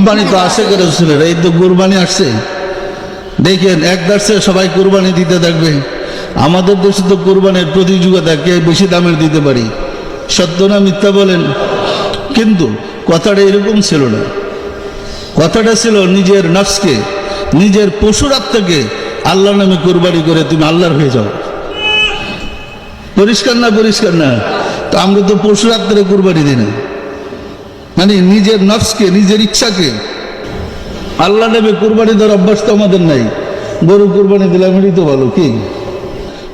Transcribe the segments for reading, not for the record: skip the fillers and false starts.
সম্মানিত আশেকের রাসূলের এই তো কুরবানি আসছে, দেখেন এক দার্সে সবাই কুরবানি দিতে থাকবে। আমাদের দেশে তো কুরবানির প্রতিযোগিতা, কে বেশি দামের দিতে পারি। সত্য না মিথ্যা বলেন? কিন্তু কথাটা এরকম ছিল না। কথাটা ছিল নিজের নফসকে, নিজের পশুর আত্মাকে আল্লাহর নামে কুরবানি করে তুমি আল্লাহর হয়ে যাও। পরিষ্কার না? পরিষ্কার না? তো আমরা তো পশুর আত্মারে কুরবানি দিই না, মানে নিজের নফসকে, নিজের ইচ্ছাকে আল্লাহ নামে কুরবানি দেওয়ার অভ্যাস তো আমাদের নাই। গরু কুরবানি দিলাম, এটাই তো ভালো। কি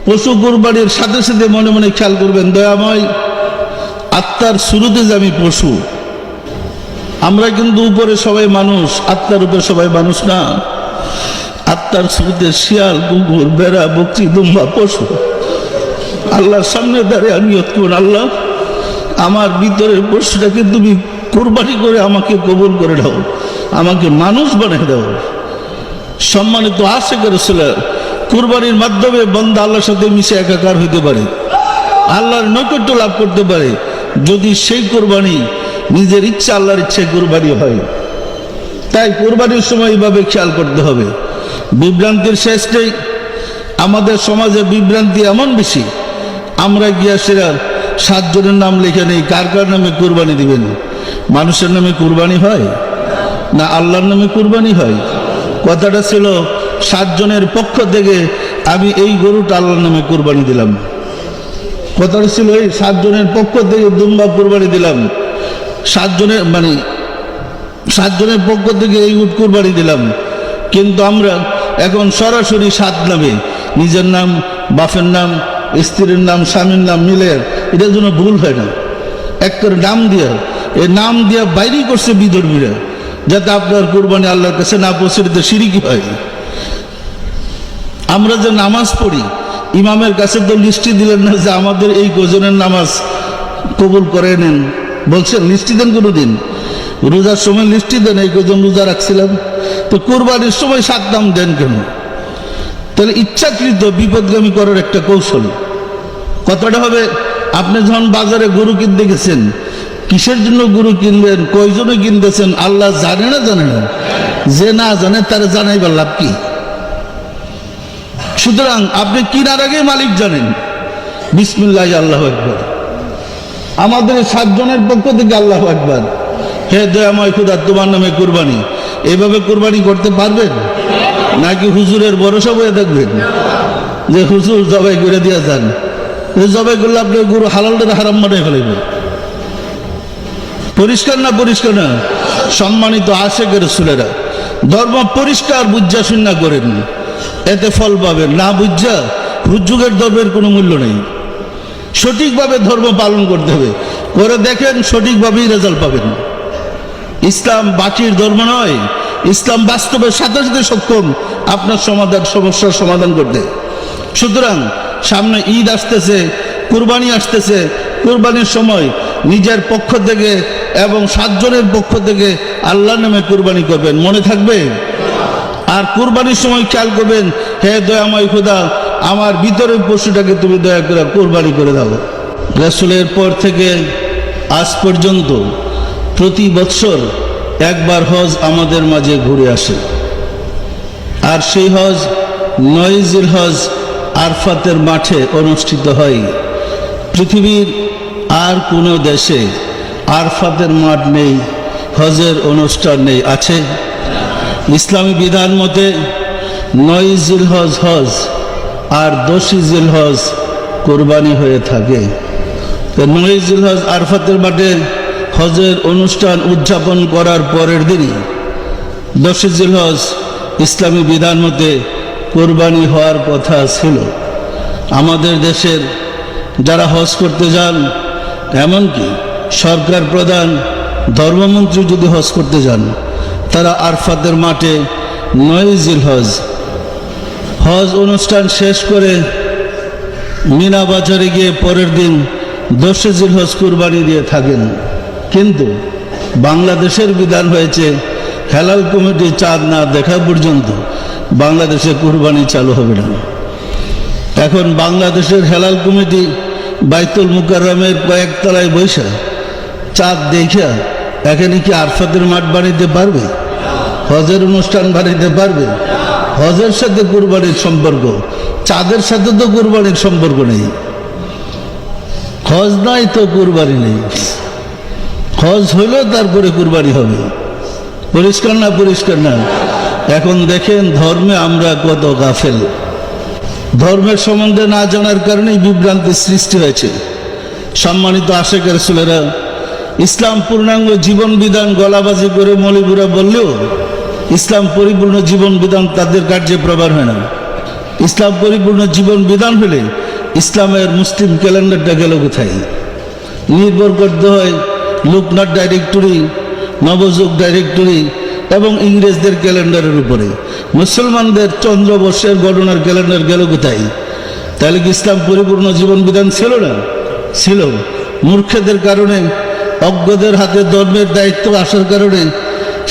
পশু কুরবানির সাথে সাথে মনে মনে খেয়াল করবেন, দয়াময় আত্মার শুরুতে যে আমি পশু। আমরা কিন্তু উপরে সবাই মানুষ, আত্মার উপরে সবাই মানুষ না। আত্মার শুরুতে শিয়াল, কুকুর, বেড়া, বকরি, দুম্বা পশু। আল্লাহর সামনে দাঁড়িয়ে নিয়ত করুন, আল্লাহ আমার ভিতরের পশুটাকে তুমি কুরবানি করে আমাকে কবুল করে দাও, আমাকে মানুষ বানিয়ে দাও। সম্মানিত আশেকের রাসূল, কুরবানির মাধ্যমে বান্দা আল্লাহর সাথে মিশে একাকার হইতে পারে, আল্লাহর নৈকট্য লাভ করতে পারে, যদি সেই কুরবানি নিজের ইচ্ছা আল্লাহর ইচ্ছায় কুরবানি হয়। তাই কুরবানির সময় এইভাবে খেয়াল করতে হবে। বিভ্রান্তির শেষ নেই। আমাদের সমাজে বিভ্রান্তি এমন বেশি, আমরা গিয়া সেরা 7 জনের নাম লিখে নেই, কার কার নামে কুরবানি দিবেন। মানুষের নামে কুরবানি হয় না আল্লাহর নামে কুরবানি হয়? কথাটা ছিল 7 জনের পক্ষ থেকে আমি এই গরুটা আল্লাহর নামে কুরবানি দিলাম। কথাটা ছিল এই 7 জনের পক্ষ থেকে দুম্বা কুরবানি দিলাম, 7 জনের মানে 7 জনের পক্ষ থেকে এই উট কুরবানি দিলাম। কিন্তু আমরা এখন সরাসরি 7 নামে, নিজের নাম, বাপের নাম, স্ত্রীর নাম, স্বামীর নাম মিলে, এটার জন্য ভুল হয় না। এক করে নাম দিয়া, এই নাম দিয়া বাইরেই করছে বিধর্মীরা, যাতে আপনার কুরবানি আল্লাহর কাছে না পৌঁছে দিতে শিরকি হয়। আমরা যে নামাজ পড়ি, ইমামের কাছে তো লিস্টি দিলেন না যে আমাদের এই কজনের নামাজ কবুল করে নেন, বলছেন লিস্টি দেন কোনো দিন? রোজার সময় লিস্টি দেন এই কজন রোজা রাখছিলাম। তো কুরবানির সময় 7 নাম দেন কেন? তাহলে ইচ্ছাকৃত বিপদগামী করার একটা কৌশল। কথাটা হবে, আপনি যখন বাজারে গরু কিনতে গেছেন, কিসের জন্য গরু কিনবেন, কয়জনে কিনতেছেন, আল্লাহ জানে না? জানে না? যে না জানে তারা জানাইবার লাভ কি? সুতরাং আপনি কিনার আগে মালিক জানেন। বিসমিল্লাহ, আল্লাহু আকবার। আমাদের 7 জনের পক্ষ থেকে আল্লাহু আকবার। হে দয়াময় খোদা, তোমার নামে কুরবানি। এভাবে কুরবানি করতে পারবেন নাকি হুজুরের ভরসা বয়ে থাকবেন যে হুজুর জবাই করে দিয়া যান? জবাই করলে আপনি গরু হালালটা হারাম বানিয়ে ফেলবেন। পরিষ্কার না? পরিষ্কার না? সম্মানিত আশেকের রাসূলেরা, ধর্ম পরিষ্কার বুঝা শূন্য করেন, এতে ফল পাবেন। না বুঝা হুজুগের ধর্মের কোনো মূল্য নেই। সঠিকভাবে ধর্ম পালন করতে হবে, করে দেখেন সঠিকভাবেই রেজাল্ট পাবেন। ইসলাম বাকির ধর্ম নয়, ইসলাম বাস্তবের সাথে সাথে সক্ষম আপনার সমস্যার সমাধান করতে। সুতরাং সামনে ঈদ আসতেছে, কুরবানি আসতেছে। কুরবানির সময় নিজের পক্ষ থেকে এবং 7 জনের পক্ষ থেকে আল্লাহর নামে কুরবানি করবেন, মনে থাকবে? আর কুরবানির সময় খেয়াল করবেন, হে দয়াময় খোদা, আমার ভিতরের পশুটাকে তুমি দয়া করে কুরবানি করে দাও। রাসূলের পর থেকে আজ পর্যন্ত প্রতি বৎসর একবার হজ আমাদের মাঝে ঘুরে আসে। আর সেই হজ 9 জিলহজ আরফাতের মাঠে অনুষ্ঠিত হয়। পৃথিবীর আর কোনো দেশে আরফাতের মাঠ নেই, হজের অনুষ্ঠান নেই। আছে? ইসলামী বিধান মতে 9 জিলহজ হজ আর 10 জিলহজ কোরবানি হয়ে থাকে। 9 জিলহজ আরফাতের মাঠে হজের অনুষ্ঠান উদযাপন করার পরের দিনই 10 জিলহজ ইসলামী বিধান মতে কোরবানি হওয়ার কথা ছিল। আমাদের দেশের যারা হজ করতে যান, এমনকি সরকার প্রধান, ধর্মমন্ত্রী যদি হজ করতে যান, তারা আরফাতের মাঠে 9 জিলহজ হজ অনুষ্ঠান শেষ করে মিনা বাজারে গিয়ে পরের দিন 10 জিলহজ কুরবানি দিয়ে থাকেন। কিন্তু বাংলাদেশের বিধান হয়েছে, হেলাল কমিটি চাঁদ না দেখা পর্যন্ত বাংলাদেশে কুরবানি চালু হবে না। এখন বাংলাদেশের হেলাল কমিটি বাইতুল মুকাররমের কয়েকতলায় বৈশা চাঁদ দেখা এখানে কি আরফাতের মাঠ বানাইতে পারবে? হজের অনুষ্ঠান বাড়িতে পারবে? হজের সাথে কুরবানির সম্পর্ক, চাঁদের সাথে তো কুরবানির সম্পর্ক নেই। হজ নাই তো কুরবানি নেই, হজ হইলে তারপরে কুরবানি হবে। পরিষ্কার না? পরিষ্কার না? এখন দেখেন ধর্মে আমরা কত গাফেল। ধর্মের সম্বন্ধে না জানার কারণেই বিভ্রান্তির সৃষ্টি হয়েছে। সম্মানিত আশেখ রাসূলেরা, ইসলাম পূর্ণাঙ্গ জীবন বিধান গলাবাজি করে মৌলবীরা বললেও ইসলাম পরিপূর্ণ জীবন বিধান তাদের কার্যে প্রবার হয় না। ইসলাম পরিপূর্ণ জীবন বিধান হলে ইসলামের মুসলিম ক্যালেন্ডারটা গেল কোথায়? নির্ভর করতে হয় লোকনাথ ডাইরেক্টরি, নবযুগ ডাইরেক্টরি এবং ইংরেজদের ক্যালেন্ডারের উপরে। মুসলমানদের চন্দ্রবর্ষের গণনার ক্যালেন্ডার গেল কোথায়? তাহলে কি ইসলাম পরিপূর্ণ জীবন বিধান ছিল না? ছিল। মূর্খদের কারণে, অজ্ঞদের হাতে ধর্মের দায়িত্ব আসার কারণে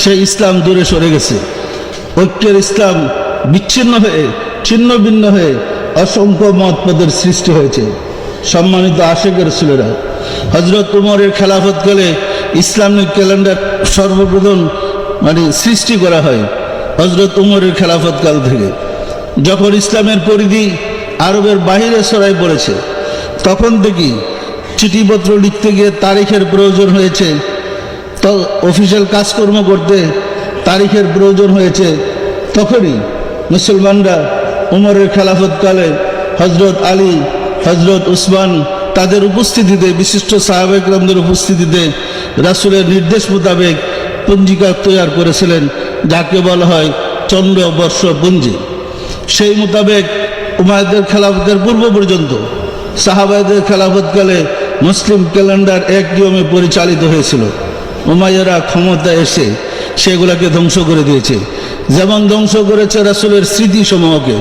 সেই ইসলাম দূরে সরে গেছে। ঐক্যের ইসলাম বিচ্ছিন্ন হয়ে, ছিন্ন ভিন্ন হয়ে অসংখ্য মতপদের সৃষ্টি হয়েছে। সম্মানিত আশেখ রাসূলেরা, হযরত উমরের খেলাফতকালে ইসলামিক ক্যালেন্ডার সর্বপ্রথম সৃষ্টি করা হয় হযরত উমরের খেলাফতকাল থেকে। যখন ইসলামের পরিধি আরবের বাহিরে ছড়াই পড়েছে, তখন থেকেই চিঠিপত্র লিখতে গিয়ে তারিখের প্রয়োজন হয়েছে, তো অফিসিয়াল কাজকর্ম করতে তারিখের প্রয়োজন হয়েছে। তখনই মুসলমানরা উমরের খেলাফতকালে হযরত আলী, হযরত উসমান তাদের উপস্থিতিতে, বিশিষ্ট সাহাবা ইকরামদের উপস্থিতিতে রাসূলের নির্দেশ মোতাবেক পঞ্জিকা তৈরি করেছিলেন, যাকে বলা হয় চন্দ্রবর্ষ পঞ্জি। সেই মোতাবেক উমাইয়াদের খেলাফতের পূর্ব পর্যন্ত সাহাবাদের খেলাফতকালে মুসলিম ক্যালেন্ডার এক নিয়মে পরিচালিত হয়েছিল। উমাইয়ারা ক্ষমতা এসে সেগুলোকে ধ্বংস করে দিয়েছে। যেমন ধ্বংস করেছে রাসূলের স্মৃতিসমূহকে।